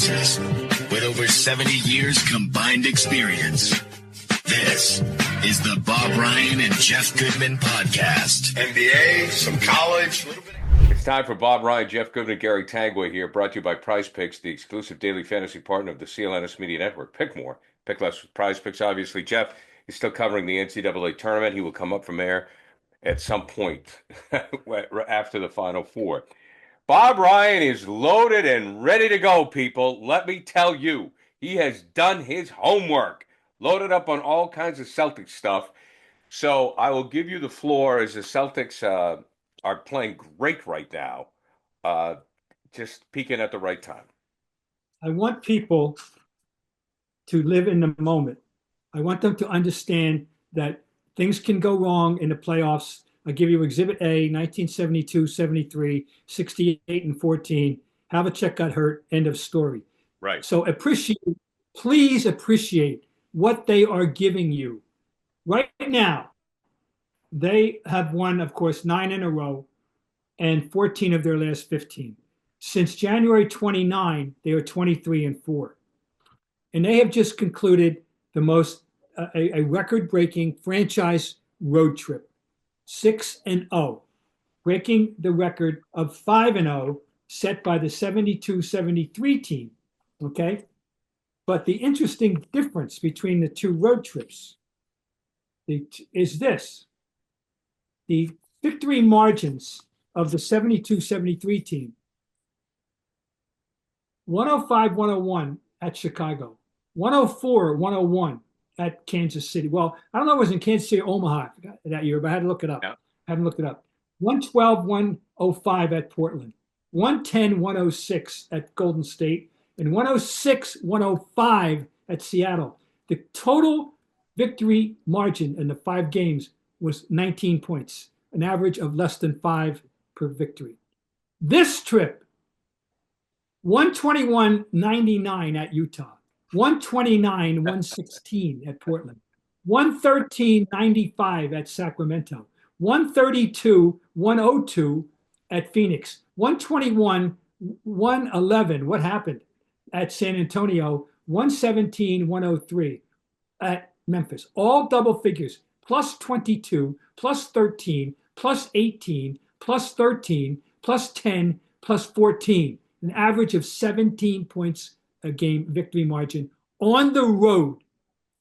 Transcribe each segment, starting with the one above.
analysis with over 70 years combined experience. This is the Bob Ryan and Jeff Goodman podcast. NBA, some college, little bit. It's time for Bob Ryan, Jeff Goodman, and Gary Tanguay here, brought to you by Prize Picks, the exclusive daily fantasy partner of the CLNS Media Network. Pick more, pick less with Prize Picks, obviously. Jeff is still covering the NCAA tournament. He will come up from there at some point after the Final Four. Bob Ryan is loaded and ready to go, people. Let me tell you, he has done his homework, loaded up on all kinds of Celtics stuff. So I will give you the floor as the Celtics are playing great right now, just peaking at the right time. I want people to live in the moment. I want them to understand that things can go wrong in the playoffs. I'll give you Exhibit A, 1972, 73, 68, and 14. Havlicek got hurt, end of story. Right. So please appreciate what they are giving you. Right now, they have won, of course, 9 in a row and 14 of their last 15. Since January 29, they are 23-4. And they have just concluded a record-breaking franchise road trip, 6-0, breaking the record of 5-0 set by the 72-73 team, okay? But the interesting difference between the two road trips is this. The victory margins of the 72-73 team, 105-101 at Chicago, 104-101 at Kansas City. Well, I don't know if it was in Kansas City or Omaha that year, but I had to look it up. Yeah. 112-105 at Portland, 110-106 at Golden State, and 106-105 at Seattle. The total victory margin in the 5 games was 19 points, an average of less than 5 per victory. This trip, 121-99 at Utah, 129-116 at Portland, 113-95 at Sacramento, 132-102 at Phoenix, 121-111. What happened at San Antonio? 117-103 at Memphis. All double figures, plus 22, plus 13, plus 18, plus 13, plus 10, plus 14. An average of 17 points a game victory margin on the road.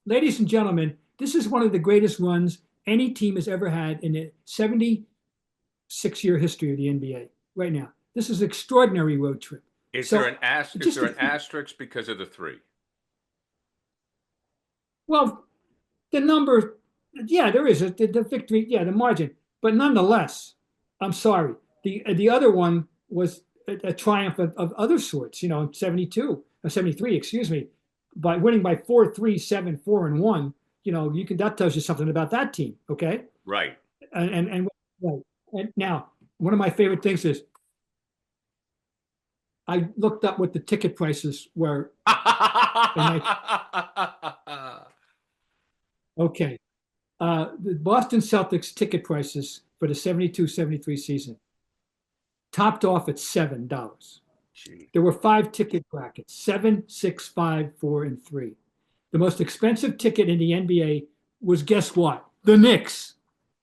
Ladies and gentlemen, this is one of the greatest runs any team has ever had in the 76-year history of the NBA right now. This is an extraordinary road trip. Is there an asterisk because of the 3? Well, the number, yeah, there is the victory, yeah, the margin. But nonetheless, I'm sorry. The other one was a triumph of other sorts, 73, excuse me, by winning by 4-3, 7-4, and 1. That tells you something about that team, okay? Right. And now, one of my favorite things is I looked up what the ticket prices were. Okay. The Boston Celtics ticket prices for the 72-73 season topped off at $7. Gee. There were 5 ticket brackets, 7, 6, 5, 4, and 3. The most expensive ticket in the NBA was, guess what? The Knicks.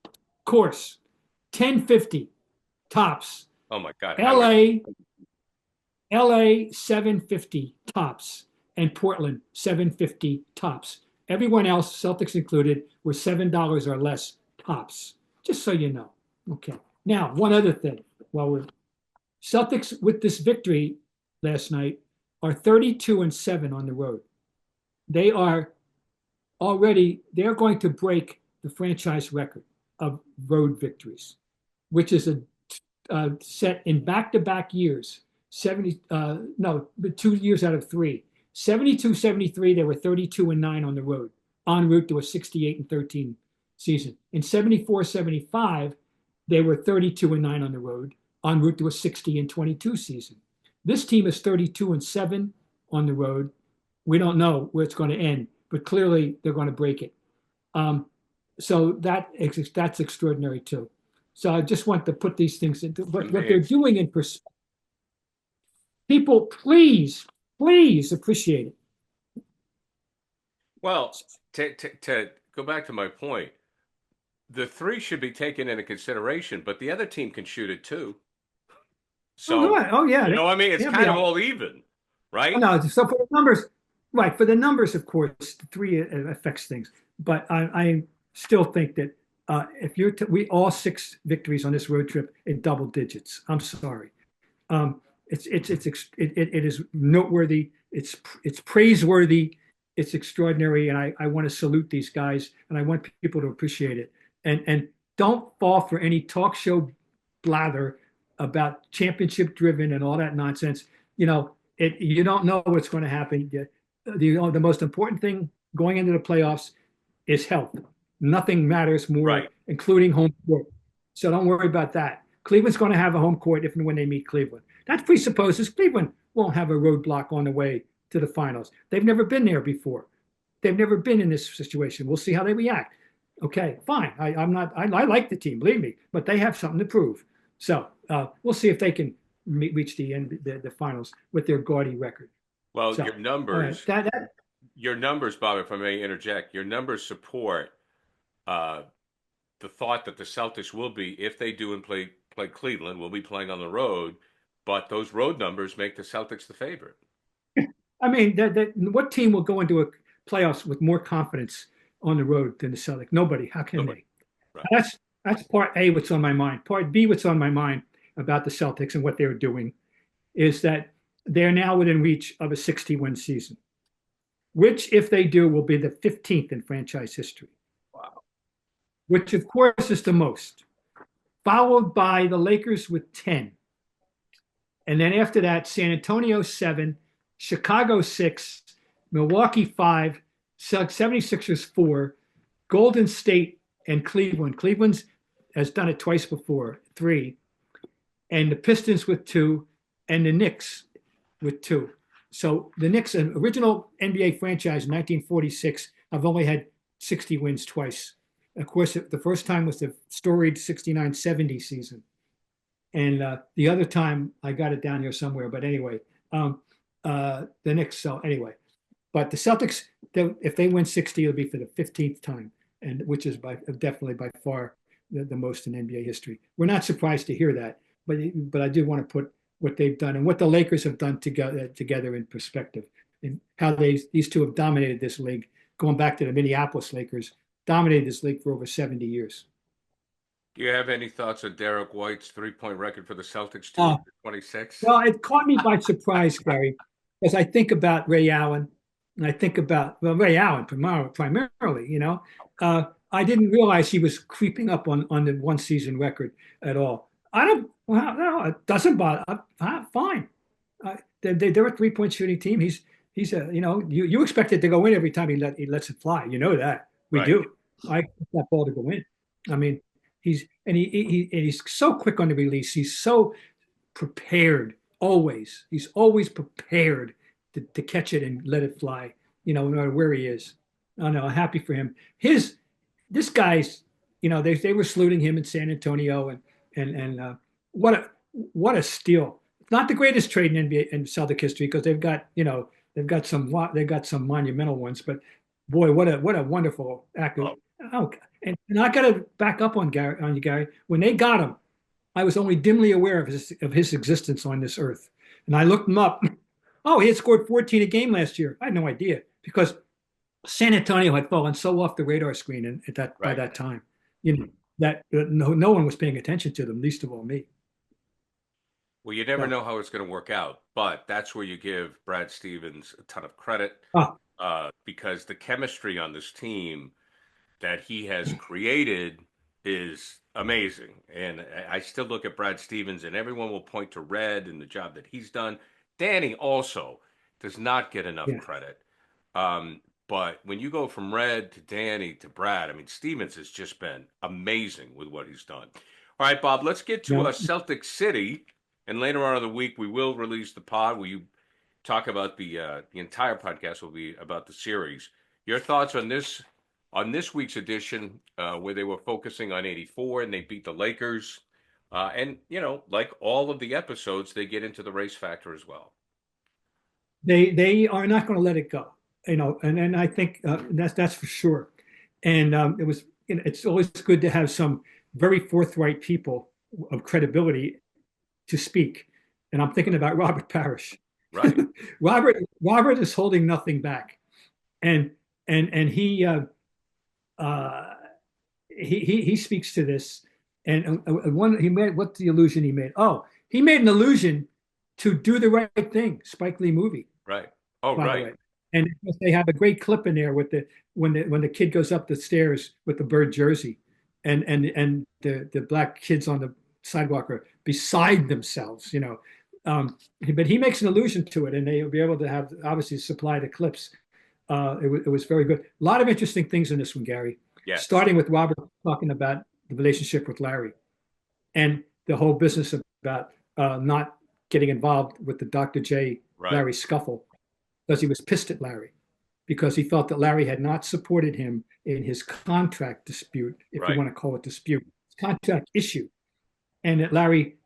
Of course. $10.50 tops. Oh my God. LA $7.50 tops, and Portland $7.50 tops. Everyone else, Celtics included, were $7 or less tops. Just so you know. Okay. Now, one other thing. Celtics with this victory last night are 32-7 on the road. They are they're going to break the franchise record of road victories, which is set in back-to-back years. 2 years out of 3. 72-73, they were 32-9 on the road, en route to a 68-13 season. In 74-75, they were 32-9 on the road, en route to a 60-22 season. This team is 32-7 on the road. We don't know where it's going to end, but clearly they're going to break it. So that's extraordinary too. So I just want to put these things into what they're doing in perspective. People, please Please appreciate it. Well, to go back to my point, the three should be taken into consideration, but the other team can shoot it too. Oh, So, good. Oh, yeah. you know, I mean, it's They'll be kind of all all even, oh, right? no. So for the numbers, right? For the numbers, of course, the three affects things. But I still think that if you're we all 6 victories on this road trip in double digits. I'm sorry. It is noteworthy. It's praiseworthy. It's extraordinary, and I want to salute these guys, and I want people to appreciate it. And don't fall for any talk show blather about championship driven and all that nonsense. You don't know what's going to happen. The most important thing going into the playoffs is health. Nothing matters more, Right. including home court. So don't worry about that. Cleveland's going to have a home court if and when they meet Cleveland. That presupposes Cleveland won't have a roadblock on the way to the finals. They've never been there before. They've never been in this situation. We'll see how they react. Okay, fine. I like the team, believe me, but they have something to prove. So we'll see if they can reach the finals with their gaudy record. Well, So, your all right, numbers, your numbers, Bob, if I may interject, your numbers support uh, the thought that the Celtics will be, if they do and play Cleveland, will be playing on the road, but those road numbers make the Celtics the favorite. I mean, what team will go into a playoffs with more confidence on the road than the Celtics? Nobody. How can Nobody. they? Right. That's part A, what's on my mind. Part B, what's on my mind about the Celtics and what they're doing is that they're now within reach of a 60-win season, which, if they do, will be the 15th in franchise history. Wow. Which, of course, is the most, followed by the Lakers with 10. And then after that, San Antonio 7, Chicago 6, Milwaukee 5, 76ers 4, Golden State and Cleveland. Cleveland has done it twice before, 3, and the Pistons with 2, and the Knicks with 2. So the Knicks, an original NBA franchise in 1946, have only had 60 wins twice. Of course, the first time was the storied 69-70 season. And the other time, I got it down here somewhere, but anyway, the Knicks. So anyway, but the Celtics, if they win 60, it'll be for the 15th time, and which is definitely by far the most in NBA history. We're not surprised to hear that, but I do want to put what they've done and what the Lakers have done together in perspective, and how these two have dominated this league, going back to the Minneapolis Lakers, dominated this league for over 70 years. Do you have any thoughts on Derrick White's three-point record for the Celtics, 226? Well, it caught me by surprise, Gary, because I think about Ray Allen, and I think about Ray Allen primarily. I didn't realize he was creeping up on the one season record at all. I don't. Well, no, it doesn't bother. Fine. They're a 3-point shooting team. He's a you expect it to go in every time he lets it fly. You know that we Right. do. I expect that ball to go in. I mean, he's so quick on the release. He's so prepared always. He's always prepared to catch it and let it fly. No matter where he is. I know. I'm happy for him. This guy's. They were saluting him in San Antonio and what a steal. Not the greatest trade in NBA and Celtic history because they've got some monumental ones, but boy, what a wonderful act. Oh, and I got to back up on you, Gary. When they got him, I was only dimly aware of his existence on this earth, and I looked him up. Oh, he had scored 14 a game last year. I had no idea because San Antonio had fallen so off the radar screen by that time. That no one was paying attention to them, least of all me. Well, you never know how it's going to work out, but that's where you give Brad Stevens a ton of credit because the chemistry on this team that he has created is amazing. And I still look at Brad Stevens, and everyone will point to Red and the job that he's done. Danny also does not get enough credit. But when you go from Red to Danny to Brad, I mean, Stevens has just been amazing with what he's done. All right, Bob, let's get to Celtics City. And later on in the week, we will release the pod where you talk about the entire podcast will be about the series. Your thoughts on this week's edition, where they were focusing on 84 and they beat the Lakers. And, like all of the episodes, they get into the race factor as well. they are not going to let it go, and I think that's for sure. And it's always good to have some very forthright people of credibility to speak. And I'm thinking about Robert Parish. Right. Robert is holding nothing back, and he speaks to this. And one he made, what's the illusion he made? Oh, he made an illusion to Do the Right Thing, Spike Lee movie. Right. Oh, right. And they have a great clip in there with when the kid goes up the stairs with the Bird jersey, and the black kids on the sidewalk are beside themselves, but he makes an allusion to it, and they'll be able to have obviously supply the clips. It was very good. A lot of interesting things in this one, Gary. Yes. Starting with Robert talking about the relationship with Larry, and the whole business about not getting involved with the Dr. J. Larry scuffle, because he was pissed at Larry, because he felt that Larry had not supported him in his contract dispute, if you want to call it dispute, contract issue, and that Larry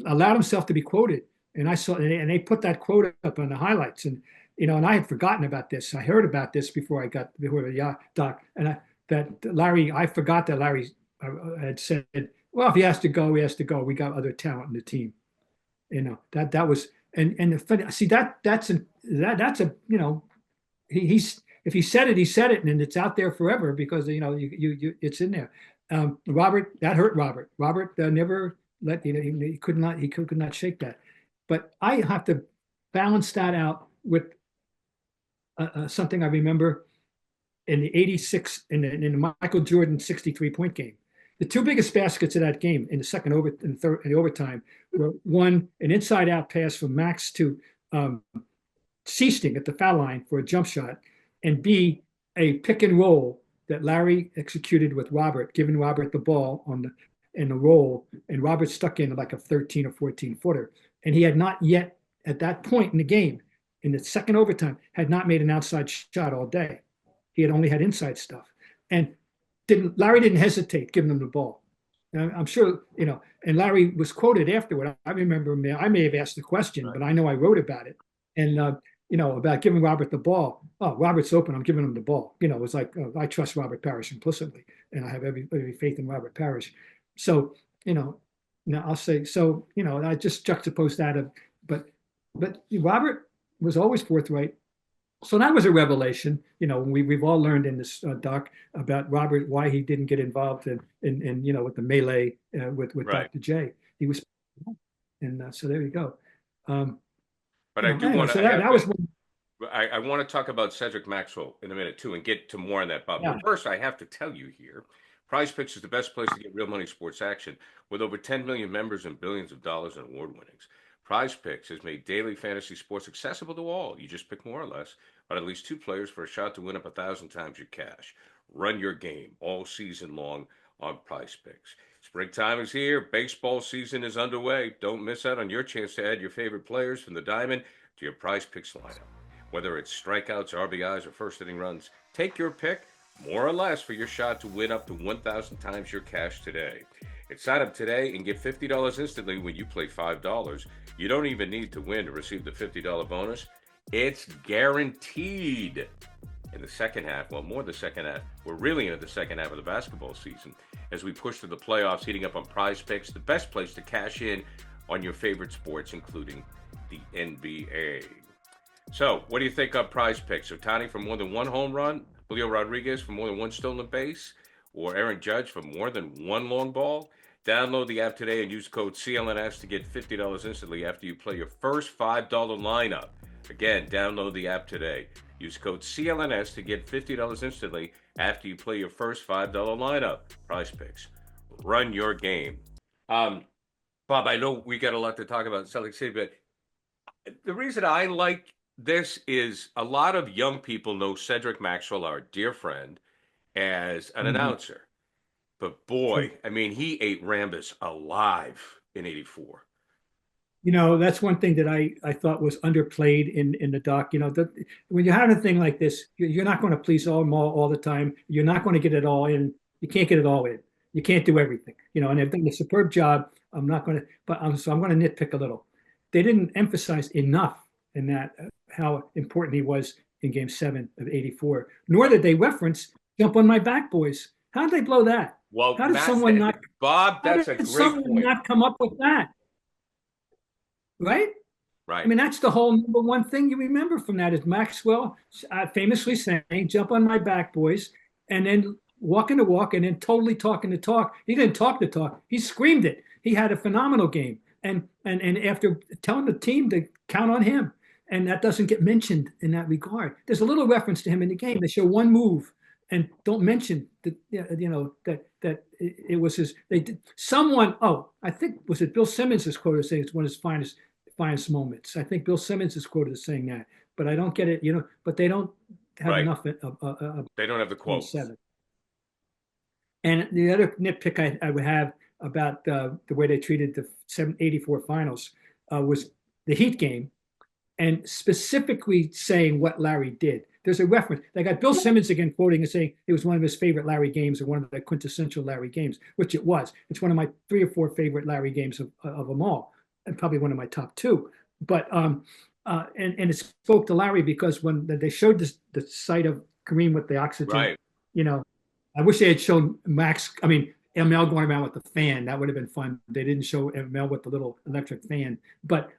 allowed himself to be quoted. And I saw, and they put that quote up on the highlights, and and I had forgotten about this. I heard about this before the doc, and I forgot that Larry had said, well, if he has to go, he has to go. We got other talent in the team. That was, and see that's a he's if he said it, he said it, and it's out there forever, because it's in there. Robert, that hurt Robert. Robert never let he could not shake that. But I have to balance that out with something I remember in the '86 in the Michael Jordan 63-point game. The two biggest baskets of that game in the overtime were, one, an inside-out pass from Max to Seasting at the foul line for a jump shot, and B, a pick and roll that Larry executed with Robert, giving Robert the ball in the roll, and Robert stuck in like a 13 or 14 footer. And he had not yet, at that point in the game, in the second overtime, had not made an outside shot all day. He had only had inside stuff. And Larry didn't hesitate giving him the ball. And I'm sure, and Larry was quoted afterward. I remember, I may have asked the question, but I know I wrote about it. And, about giving Robert the ball. Oh, Robert's open, I'm giving him the ball. It was like, I trust Robert Parish implicitly, and I have every faith in Robert Parish. So, now I'll say, so, I just juxtaposed that. But Robert was always forthright. So that was a revelation. We've all learned in this doc about Robert, why he didn't get involved in with the melee with Dr. J. He was, and so there you go. But I do anyway, want to. So that was. I want to talk about Cedric Maxwell in a minute too, and get to more on that, Bob. Yeah. But first, I have to tell you here, Prize Picks is the best place to get real money sports action, with over 10 million members and billions of dollars in award winnings. Prize Picks has made daily fantasy sports accessible to all. You just pick more or less, but at least two players for a shot to win up 1,000 times your cash. Run your game all season long on Prize Picks. Springtime is here. Baseball season is underway. Don't miss out on your chance to add your favorite players from the diamond to your Prize Picks lineup. Whether it's strikeouts, RBIs, or first inning runs, take your pick, more or less, for your shot to win up to 1,000 times your cash today. Sign up today and get $50 instantly when you play $5. You don't even need to win to receive the $50 bonus. It's guaranteed. In the second half, well, more the second half, we're really into the second half of the basketball season as we push to the playoffs, heating up on Prize Picks, the best place to cash in on your favorite sports, including the NBA. So, what do you think of Prize Picks? Ohtani for more than one home run, Julio Rodriguez for more than one stolen base, or Aaron Judge for more than one long ball? Download the app today and use code CLNS to get $50 instantly after you play your first $5 lineup. Again, download the app today. Use code CLNS to get $50 instantly after you play your first $5 lineup. Prize Picks. Run your game. Bob, I know we got a lot to talk about in Celtics City, but the reason I like this is a lot of young people know Cedric Maxwell, our dear friend, as an announcer. But boy, I mean, he ate Rambus alive in '84. That's one thing that I thought was underplayed in the doc. When you have a thing like this, you're not going to please all the time. You're not going to get it all in. You can't get it all in. You can't do everything. And they've done a superb job. I'm not going to, so I'm going to nitpick a little. They didn't emphasize enough in that how important he was in Game 7 of '84. Nor did they reference "Jump on My Back, Boys." How did they blow that? Well, How did someone not? Bob, How that's a did great someone point. not come up with that? Right? Right. I mean, that's the whole number one thing you remember from that is Maxwell famously saying, "Jump on my back, boys," and then walking the walk and then totally talking the talk. He didn't talk the talk. He screamed it. He had a phenomenal game. And after telling the team to count on him, and that doesn't get mentioned in that regard. There's a little reference to him in the game. They show one move and don't mention that, that it was his. They did someone. Oh, I think was it Bill Simmons' quote saying it's one of his finest moments. I think Bill Simmons is quoted as saying that, but I don't get it. But they don't have enough. They don't have the quote. 7. And the other nitpick I would have about the way they treated the 84 finals was the Heat game, and specifically saying what Larry did. There's a reference. They got Bill Simmons again quoting and saying it was one of his favorite Larry games or one of the quintessential Larry games, which it was. It's one of my 3 or 4 favorite Larry games of them all, and probably one of my top 2. But and it spoke to Larry because when they showed the sight of Kareem with the oxygen, right. I wish they had shown ML going around with the fan. That would have been fun. They didn't show ML with the little electric fan. But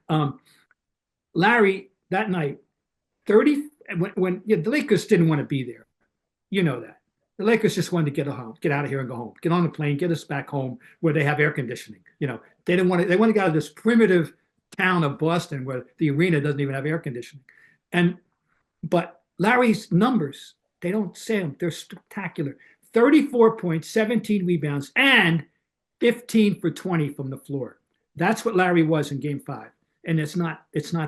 Larry that night, 30 when the Lakers didn't want to be there. You know that. The Lakers just wanted to get out of here and go home. Get on the plane, get us back home where they have air conditioning. They didn't want to. They want to get out of this primitive town of Boston where the arena doesn't even have air conditioning. But Larry's numbers, they don't say them. They're spectacular. 34 points, 17 rebounds, and 15 for 20 from the floor. That's what Larry was in Game 5, and it's not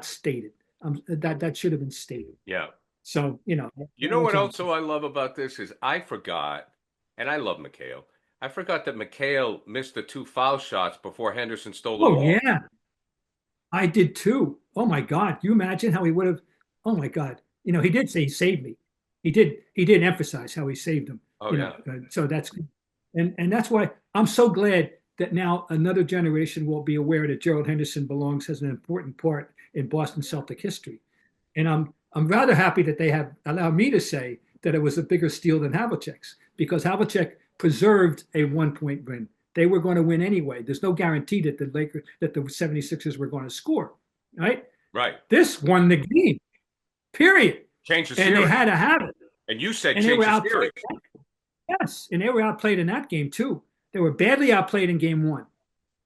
stated. That should have been stated. Yeah. So You know what also I love about this is I forgot, and I love McHale. I forgot that McHale missed the 2 foul shots before Henderson stole the ball. Oh yeah, I did too. Oh my God, you imagine how he would have? Oh my God, he did say he saved me. He did emphasize how he saved him. Oh yeah. So that's good, and that's why I'm so glad that now another generation will be aware that Gerald Henderson belongs as an important part in Boston Celtic history, and I'm rather happy that they have allowed me to say that it was a bigger steal than Havlicek's because Havlicek preserved a 1-point win. They were going to win anyway. There's no guarantee that the 76ers were going to score, right? Right. This won the game, period. Changed the series. And they had to have it. And you said change the series. Yes, and they were outplayed in that game too. They were badly outplayed in Game 1.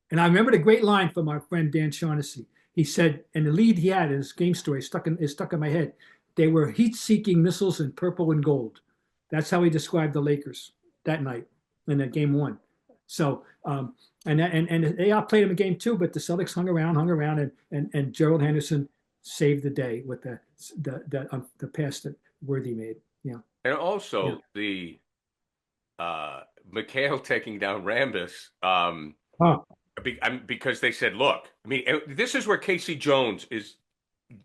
And I remember the great line from our friend Dan Shaughnessy. He said, and the lead he had in his game story is stuck in my head. They were heat-seeking missiles in purple and gold. That's how he described the Lakers that night in that Game 1. So, and they outplayed them in Game 2, but the Celtics hung around, and Gerald Henderson saved the day with the pass that Worthy made. Yeah. And also the McHale taking down Rambis. Because they said, look, this is where Casey Jones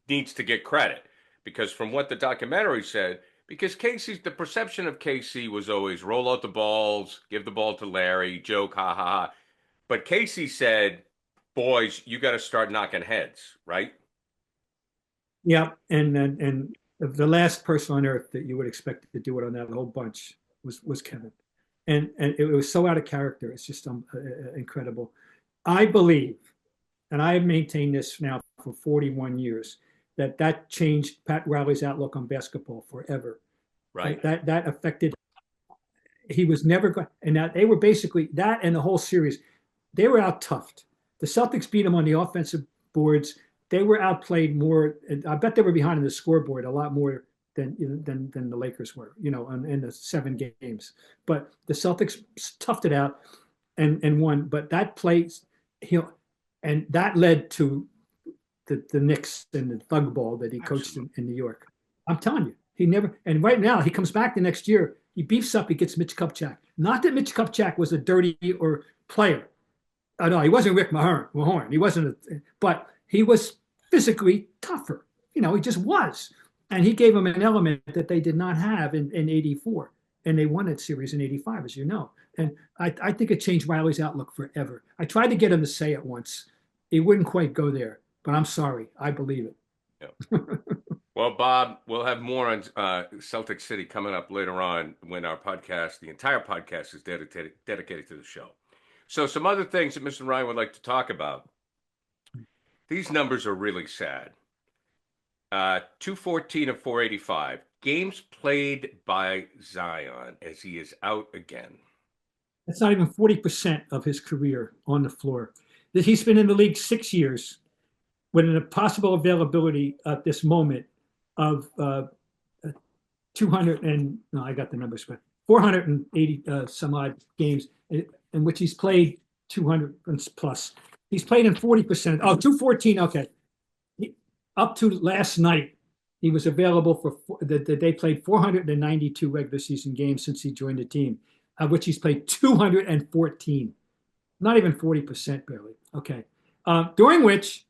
needs to get credit, because from what the documentary said, because the perception of Casey was always roll out the balls, give the ball to Larry, joke, ha ha ha. But Casey said, boys, you got to start knocking heads, right? Yeah, and the last person on earth that you would expect to do it on that whole bunch was Kevin, and it was so out of character. It's just incredible. I believe, and I have maintained this now for 41 years, that changed Pat Riley's outlook on basketball forever. Right. That affected. He was never going, and that they were basically that and the whole series. They were out toughed. The Celtics beat them on the offensive boards. They were outplayed more. I bet they were behind in the scoreboard a lot more than the Lakers were. In the 7 games. But the Celtics toughed it out and won. But that plays, and that led to the Knicks and the thug ball that he coached in New York. I'm telling you, he never. And right now, he comes back the next year. He beefs up. He gets Mitch Kupchak. Not that Mitch Kupchak was a dirty or player. No, he wasn't Rick Mahorn. He wasn't. But he was physically tougher. He just was. And he gave him an element that they did not have in 84. And they won that series in 85, as you know. And I think it changed Riley's outlook forever. I tried to get him to say it once. He wouldn't quite go there. But I'm sorry. I believe it. Yeah. Well, Bob, we'll have more on Celtics City coming up later on when our podcast, the entire podcast, is dedicated to the show. So, some other things that Mr. Ryan would like to talk about. These numbers are really sad. 214 of 485. Games played by Zion as he is out again. That's not even 40% of his career on the floor. He's been in the league 6 years with a possible availability at this moment of 200 and no, I got the numbers, but 480 some odd games in which he's played 200 plus. He's played in 40%. Oh, 214. Okay. Up to last night, he was available for they played 492 regular season games since he joined the team, of which he's played 214. Not even 40% barely. Okay. During which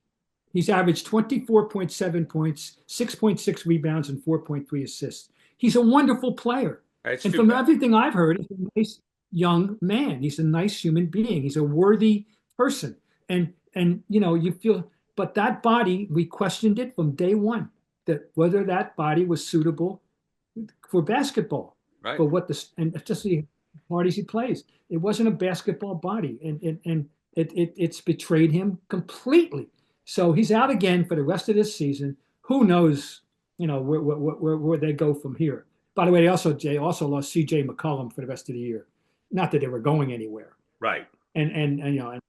he's averaged 24.7 points, 6.6 rebounds, and 4.3 assists. He's a wonderful player. That's and from everything I've heard, he's a nice young man. He's a nice human being. He's a worthy person. And you know, you feel, but that body, we questioned it from day one, that whether that body was suitable for basketball. Right. For what and just the parties he plays. It wasn't a basketball body. And it's betrayed him completely. So he's out again for the rest of this season. Who knows, you know, where they go from here. By the way, they also lost C.J. McCollum for the rest of the year. Not that they were going anywhere. Right. And you know,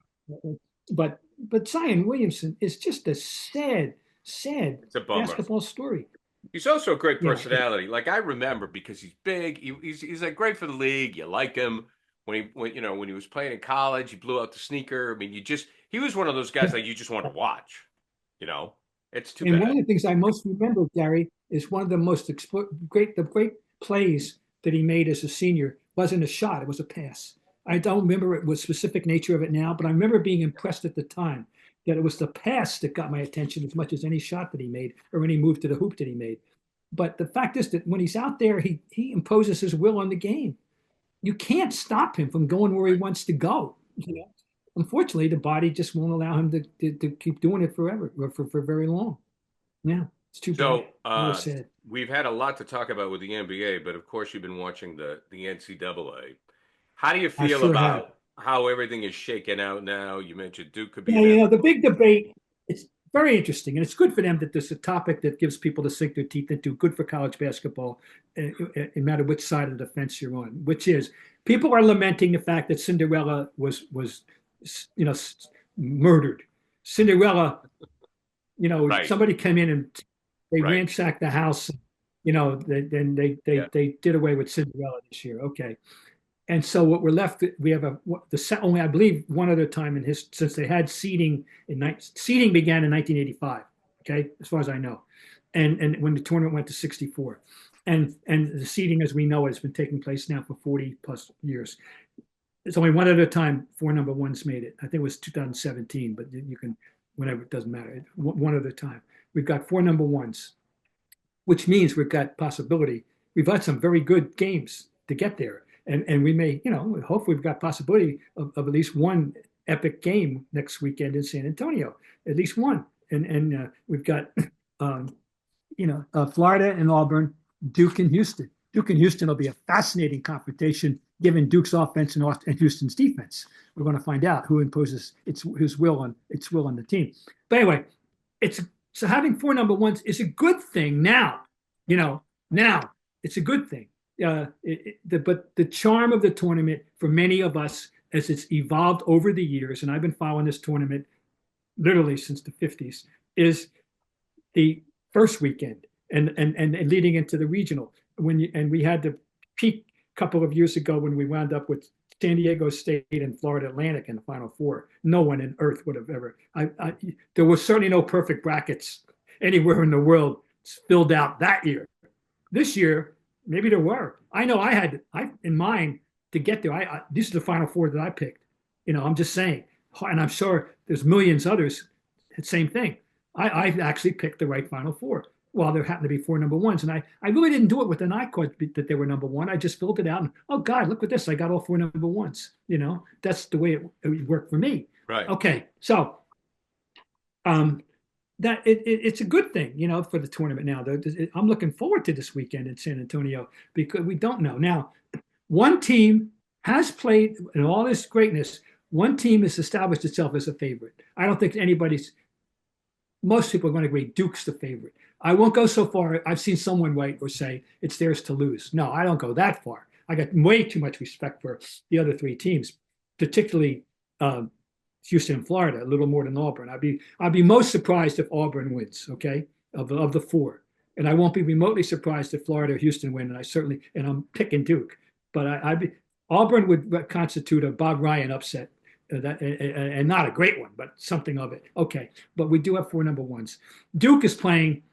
but Zion Williamson is just a sad basketball story. He's also a great personality. Yeah. Like I remember, because he's big. He's like great for the league. You like him when he was playing in college. He blew out the sneaker. I mean, he was one of those guys that you just want to watch. You know, it's too bad. One of the things I most remember, Gary, is one of the most great plays that he made as a senior wasn't a shot; it was a pass. I don't remember it was specific nature of it now, but I remember being impressed at the time that it was the pass that got my attention as much as any shot that he made or any move to the hoop that he made. But the fact is that when he's out there, he imposes his will on the game. You can't stop him from going where he wants to go. You know? Unfortunately, the body just won't allow him to keep doing it forever or for very long. Yeah, it's too bad. So we've had a lot to talk about with the NBA, but of course you've been watching the NCAA. How do you feel about how everything is shaken out now? You mentioned Duke could be. Yeah, you know, the big debate, it's very interesting. And it's good for them that there's a topic that gives people to sink their teeth into, good for college basketball, no matter which side of the fence you're on, which is people are lamenting the fact that Cinderella was murdered. Cinderella, right. Somebody came in and they ransacked the house. Then they did away with Cinderella this year. Okay. And so what we're left, we have only, I believe, one other time since they had seeding seeding began in 1985. Okay, as far as I know, and when the tournament went to 64, and the seeding, as we know, has been taking place now for 40 plus years. It's only one other time 4 number ones made it. I think it was 2017, but you can, whenever, it doesn't matter. One other time we've got 4 number ones, which means we've got possibility. We've had some very good games to get there. And we may, hopefully we've got possibility of at least one epic game next weekend in San Antonio, at least one. And we've got, Florida and Auburn, Duke and Houston. Duke and Houston will be a fascinating confrontation given Duke's offense and Houston's defense. We're going to find out who imposes his will on the team. But anyway, so having 4 number ones is a good thing now. Now it's a good thing. But the charm of the tournament for many of us, as it's evolved over the years, and I've been following this tournament literally since the 50s, is the first weekend and leading into the regional. We had the peak couple of years ago when we wound up with San Diego State and Florida Atlantic in the Final Four. No one on earth would have ever. There was certainly no perfect brackets anywhere in the world filled out that year. This year, maybe there were. I know I had in mind to get there. These are the Final Four that I picked. I'm just saying, and I'm sure there's millions others. Same thing. I actually picked the right Final Four. Well, there happened to be 4 number ones, and I really didn't do it with an eye card that they were number one. I just filled it out, and oh God, look at this! I got all 4 number ones. That's the way it worked for me. Right. Okay. So, it's a good thing, for the tournament now. I'm looking forward to this weekend in San Antonio because we don't know. Now, one team has played in all this greatness. One team has established itself as a favorite. I don't think most people are going to agree Duke's the favorite. I won't go so far. I've seen someone write or say it's theirs to lose. No, I don't go that far. I got way too much respect for the other three teams, particularly Houston and Florida, a little more than Auburn. I'd be most surprised if Auburn wins, okay, of the four. And I won't be remotely surprised if Florida or Houston win. And I'm picking Duke. But Auburn would constitute a Bob Ryan upset, and not a great one, but something of it. Okay, but we do have four number ones. Duke is playing.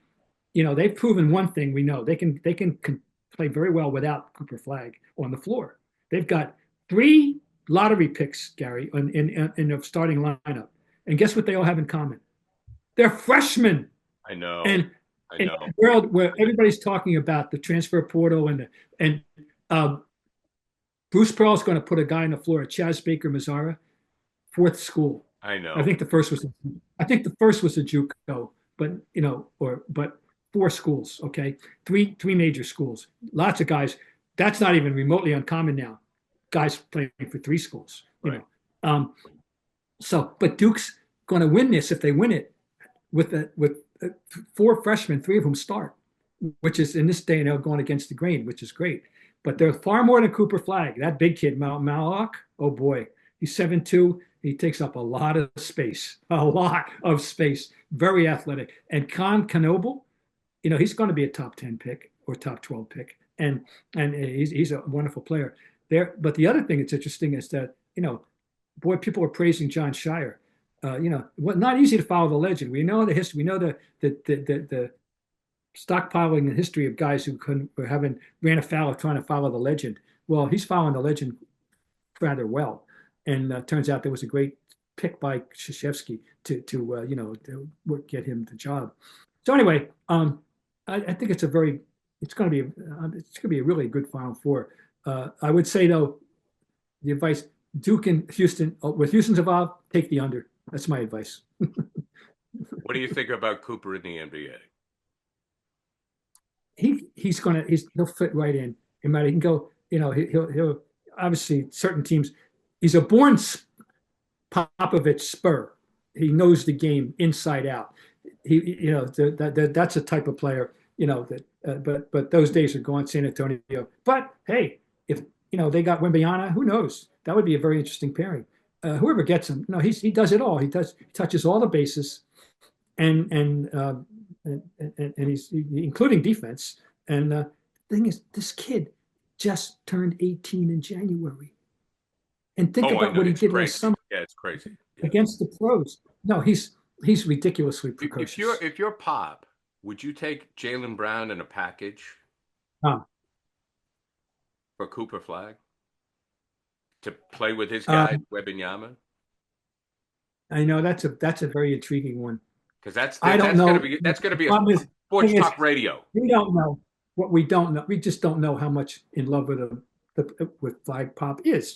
They've proven one thing we know. They can play very well without Cooper Flagg on the floor. They've got 3 lottery picks, Gary, in the starting lineup. And guess what they all have in common? They're freshmen. I know. And in a world where everybody's talking about the transfer portal and Bruce Pearl's going to put a guy on the floor at Chaz Baker Mazzara, 4th school. I know. I think the first was a JUCO, but 4 schools, okay? Three major schools. Lots of guys. That's not even remotely uncommon now. Guys playing for 3 schools, you know. But Duke's going to win this if they win it with 4 freshmen, 3 of whom start, which is in this day and age going against the grain, which is great. But they're far more than Cooper Flagg. That big kid, Malak, oh boy, he's 7'2". He takes up a lot of space, very athletic. And Kanoble, he's going to be a top 10 pick or top 12 pick. And he's a wonderful player there. But the other thing that's interesting is that, boy, people are praising John Shire. Not easy to follow the legend. We know the history. We know the stockpiling the history of guys who ran afoul of trying to follow the legend. Well, he's following the legend rather well. And turns out there was a great pick by Krzyzewski to get him the job. So anyway, I think it's going to be a really good Final Four. I would say though, the advice: Duke and Houston, with Houston's involved, take the under. That's my advice. What do you think about Cooper in the NBA? He'll fit right in. He can go. He'll obviously certain teams. He's a born Popovich Spur. He knows the game inside out. That's a type of player. But those days are gone, San Antonio. But hey, if they got Wembanyama, who knows? That would be a very interesting pairing. Whoever gets him, he does it all. He touches all the bases, and he's including defense. And the thing is, this kid just turned 18 in January. And think about what he did last summer. Yeah, it's crazy. Against the pros. No, he's ridiculously precocious. If you're Pop, would you take Jaylen Brown in a package for Cooper Flagg to play with his guy Wembanyama? I know that's a very intriguing one. Because that's going to be a sports talk radio. We don't know what we don't know. We just don't know how much in love with Flagg Pop is.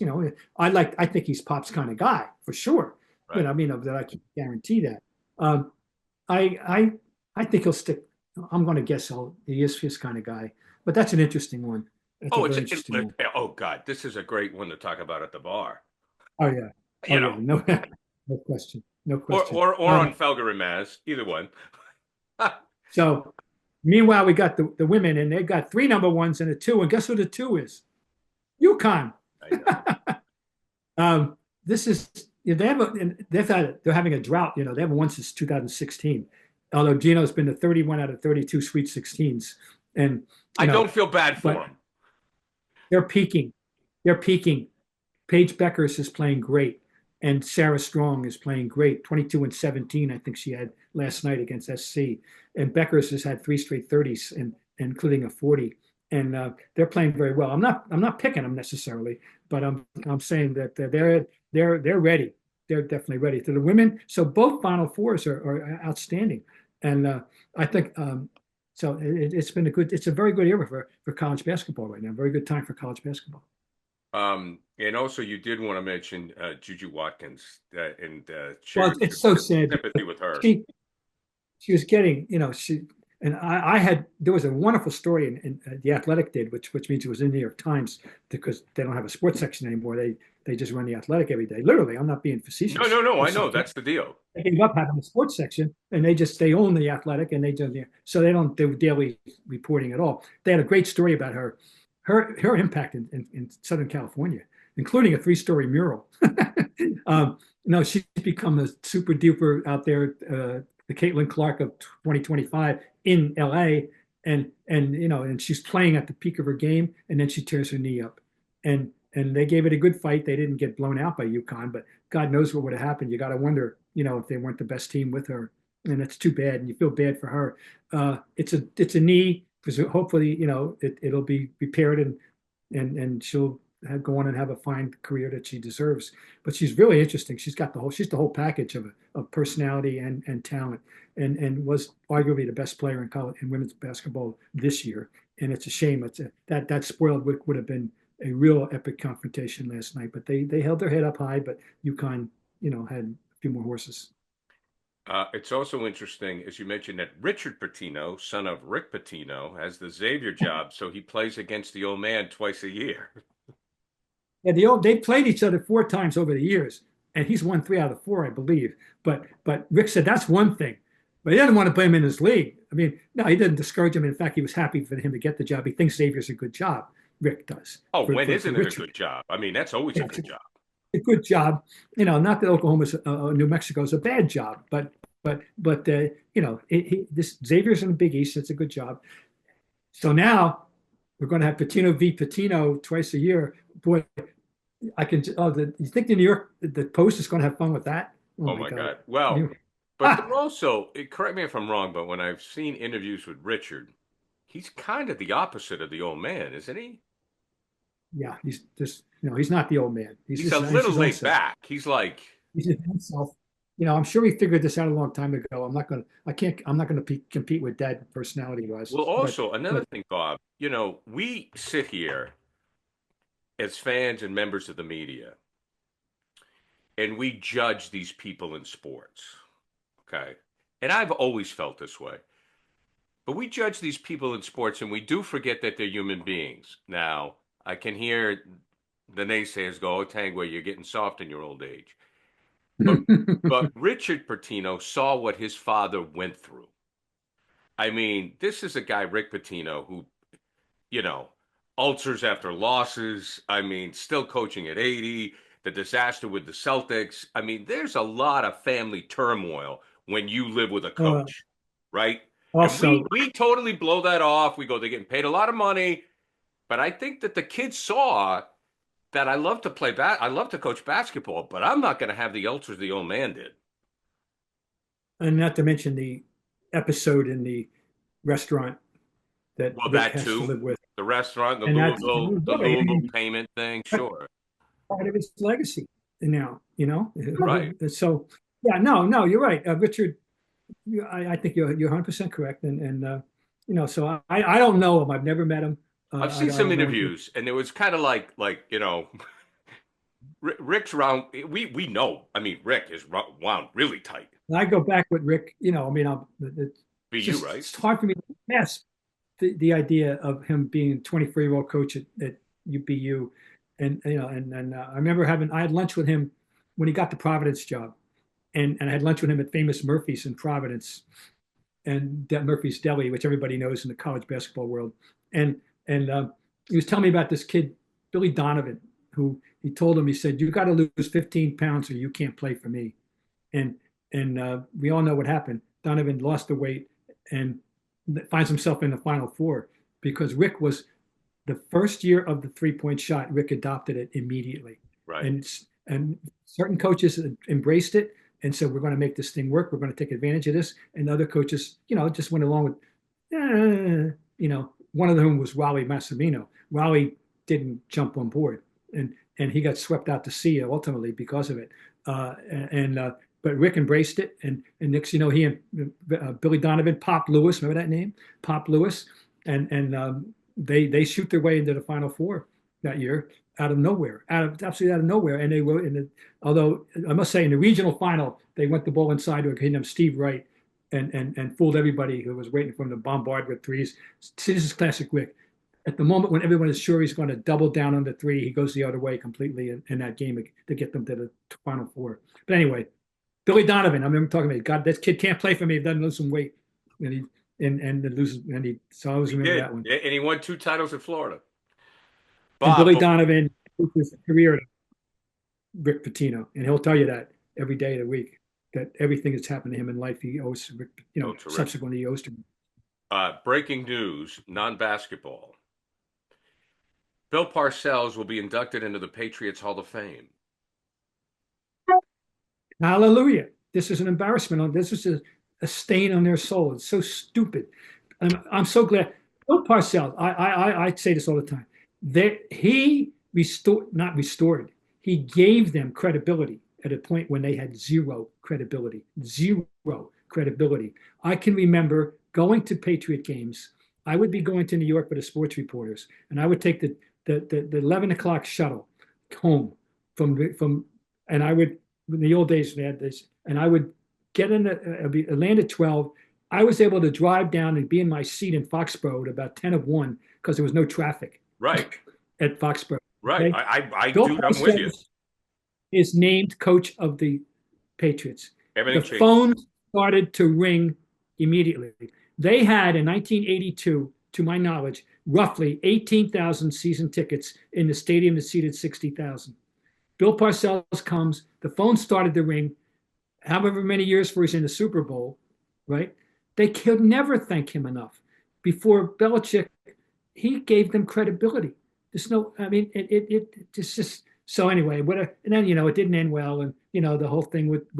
I think he's Pop's kind of guy for sure. Right. But that I can guarantee that. I think he'll stick. I'm going to guess he is his kind of guy. But that's an interesting one. Oh God, this is a great one to talk about at the bar. Oh yeah. Yeah. No question. No question. Or on Felger and Maz, either one. So, meanwhile, we got the women, and they've got 3 number ones and a 2. And guess who the 2 is? UConn. This is they're having a drought. They haven't won since 2016. Although Gino's been to 31 out of 32 Sweet 16s, and I don't feel bad for them. They're peaking. Paige Beckers is playing great, and Sarah Strong is playing great. 22 and 17, I think she had last night against SC. And Beckers has had 3 straight 30s, and including a 40. And they're playing very well. I'm not picking them necessarily, but I'm saying that they're ready. They're definitely ready. To the women, so both Final Fours are outstanding, and I think so. It's a very good era for college basketball right now. Very good time for college basketball. And also, you did want to mention JuJu Watkins and it's so sad. Sympathy with her. she was getting, there was a wonderful story in the Athletic did, which means it was in the New York Times because they don't have a sports section anymore. They just run the Athletic every day. Literally, I'm not being facetious. No. I know that's the deal. They gave up having a sports section, and they own the Athletic, and they do daily reporting at all. They had a great story about her impact in Southern California, including a 3-story mural. No, she's become a super duper out there, the Caitlin Clark of 2025 in LA, and she's playing at the peak of her game, and then she tears her knee up, and they gave it a good fight. They didn't get blown out by UConn, but God knows what would have happened. You got to wonder, if they weren't the best team with her, and it's too bad, and you feel bad for her. It's a knee, because hopefully, it'll be repaired, and she'll go on and have a fine career that she deserves. But she's really interesting. She's the whole package of personality and talent, and was arguably the best player in college in women's basketball this year. And it's a shame. That spoiled would have been a real epic confrontation last night. But they held their head up high. But UConn, had a few more horses. It's also interesting, as you mentioned, that Richard Pitino, son of Rick Pitino, has the Xavier job, so he plays against the old man twice a year. Yeah, they played each other 4 times over the years, and he's won 3 out of 4, I believe. But Rick said that's one thing, but he didn't want to play him in his league. I mean, no, he didn't discourage him. In fact, he was happy for him to get the job. He thinks Xavier's a good job. Rick does. When isn't it a good job? I mean, that's always a good job. A good job. Not that Oklahoma's New Mexico's a bad job, but this Xavier's in the Big East. It's a good job. So now we're going to have Pitino v. Pitino twice a year. Boy, you think the Post is going to have fun with that? Oh my God. Well, but they're also, correct me if I'm wrong, but when I've seen interviews with Richard, he's kind of the opposite of the old man, isn't he? Yeah, he's just, he's not the old man. He's a little laid back. He's himself. I'm sure he figured this out a long time ago. I'm not going to compete with Dad personality wise. Well, also another thing, Bob, we sit here as fans and members of the media, and we judge these people in sports. Okay. And I've always felt this way. But we judge these people in sports, and we do forget that they're human beings. Now, I can hear the naysayers go, "Oh, Tanguay, you're getting soft in your old age." But Richard Pitino saw what his father went through. I mean, this is a guy, Rick Pitino, who, ulcers after losses. I mean, still coaching at 80, the disaster with the Celtics. I mean, there's a lot of family turmoil when you live with a coach, right? Also, we totally blow that off. We go, they're getting paid a lot of money. But I think that the kids saw that I love to play I love to coach basketball, but I'm not going to have the ultras the old man did. And not to mention the episode in the restaurant that that too. To live with. The restaurant, the Louisville payment thing, sure. Part of his legacy now, Right. So, yeah, no, you're right, Richard. I think you're 100% correct, and so I don't know him. I've never met him. I've seen some interviews, and it was kind of like Rick's round. We know. I mean, Rick is wound really tight. I go back with Rick. Right? It's hard for me to grasp the idea of him being a 24-year-old coach at UBU, and I remember I had lunch with him when he got the Providence job, and I had lunch with him at Famous Murphy's in Providence, and Murphy's Deli, which everybody knows in the college basketball world, and he was telling me about this kid, Billy Donovan, who he told him, he said, "You got to lose 15 pounds or you can't play for me." And we all know what happened. Donovan lost the weight and finds himself in the Final Four because Rick was the first year of the 3-point shot. Rick adopted it immediately. Right. And certain coaches embraced it and said, "We're going to make this thing work. We're going to take advantage of this." And other coaches, just went along with, one of them was Wally Massimino. Wally didn't jump on board, and he got swept out to sea ultimately because of it. But Rick embraced it, and next he and Billy Donovan, Pop Lewis, remember that name, Pop Lewis, and they shoot their way into the Final Four that year out of nowhere, absolutely out of nowhere. And they were although I must say in the regional final they went the ball inside to a kid named Steve Wright, and fooled everybody who was waiting for him to bombard with threes. See, this is classic Rick. At the moment when everyone is sure he's going to double down on the three, he goes the other way completely in that game to get them to the Final Four. But anyway, Billy Donovan, I remember talking about, God, this kid can't play for me. He doesn't lose some weight. And so I always remember that one. And he won 2 titles in Florida. And Billy Donovan, his career, Rick Pitino, and he'll tell you that every day of the week, that everything that's happened to him in life, he owes, subsequently he owes to him. Breaking news, non-basketball. Bill Parcells will be inducted into the Patriots Hall of Fame. Hallelujah. This is an embarrassment. This is a stain on their soul. It's so stupid. I'm so glad. Bill Parcells, I say this all the time. He gave them credibility at a point when they had zero credibility. I can remember going to Patriot games. I would be going to New York with the sports reporters, and I would take the 11 o'clock shuttle home from and I would, in the old days they had this, and I would get in land at 12. I was able to drive down and be in my seat in Foxborough at about 10 of 1 because there was no traffic. Right. At Foxborough. Right. Okay? I'm with you. Is named coach of the Patriots. Everything the changed. phone started to ring immediately. They had in 1982, to my knowledge, roughly 18,000 season tickets in the stadium that seated 60,000. Bill Parcells comes, the phone started to ring, however many years before he's in the Super Bowl, right? They could never thank him enough. Before Belichick, he gave them credibility. There's no, I mean, it's just, so anyway, and then, it didn't end well. And, the whole thing with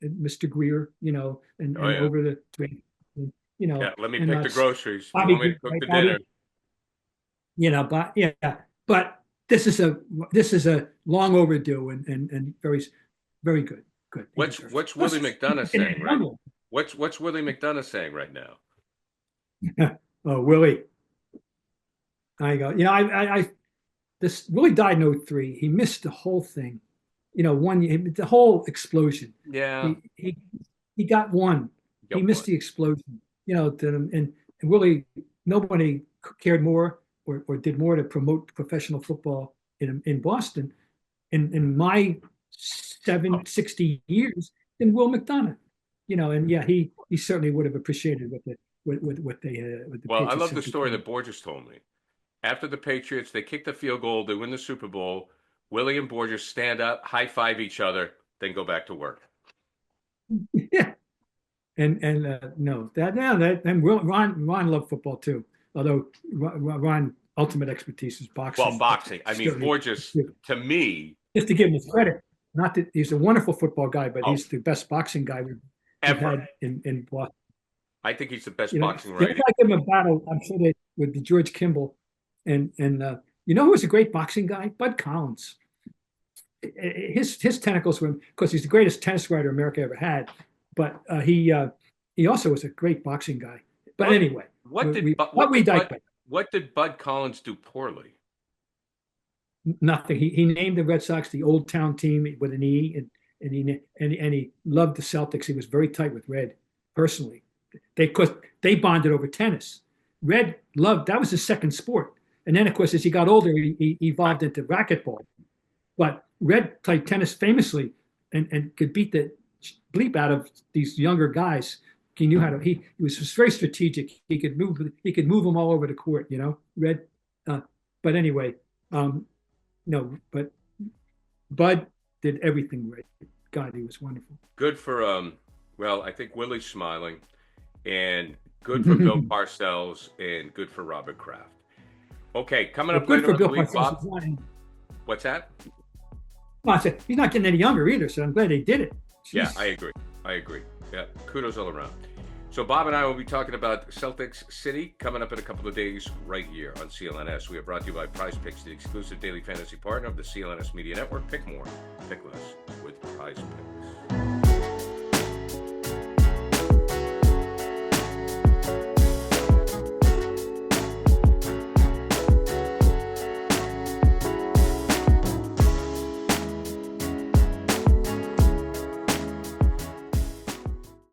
Mr. Greer, and over the, yeah, let me pick the groceries. Bobby, you want me to cook the dinner? But this is a long overdue and very, very good. Good. What's Willie McDonough saying, right? What's Willie McDonough saying right now? Oh, Willie. I go. This Willie died in 2003. He missed the whole thing. The whole explosion. Yeah. He got one. He missed the explosion. And Willie, nobody cared more or did more to promote professional football in Boston in my 60 years than Will McDonough. He certainly would have appreciated what they had. Well, I love the story that Borges told me. After the Patriots, they kick the field goal, they win the Super Bowl. Willie and Borges stand up, high five each other, then go back to work. Yeah. And Ron loved football too. Although Ron ultimate expertise is boxing. Well, boxing. I mean, Borges, to me, just to give him his credit, not that he's a wonderful football guy, but he's the best boxing guy we've had in Boston. I think he's the best boxing writer. I give him a battle. I'm sure they with the George Kimball, and who was a great boxing guy? Bud Collins. His tentacles were, because he's the greatest tennis writer America ever had, but he also was a great boxing guy. But anyway, what did Bud Collins do poorly? Nothing. He named the Red Sox the Old Town Team with an E, and he loved the Celtics. He was very tight with Red personally. They bonded over tennis. Red loved, that was his second sport. And then, of course, as he got older, he evolved into racquetball. But Red played tennis famously and could beat the bleep out of these younger guys. He knew how to. He was very strategic. He could move them all over the court. Red. But anyway, no. But Bud did everything right. God, he was wonderful. Good for well, I think Willie's smiling, and good for Bill Parcells, and good for Robert Kraft. Okay, coming up later in the week, Bob. What's that? Well, I said he's not getting any younger either, so I'm glad they did it. Jeez. Yeah, I agree. Yeah, kudos all around. So Bob and I will be talking about Celtics City coming up in a couple of days right here on CLNS. We are brought to you by Prize Picks, the exclusive daily fantasy partner of the CLNS Media Network. Pick more, pick less with Prize Picks.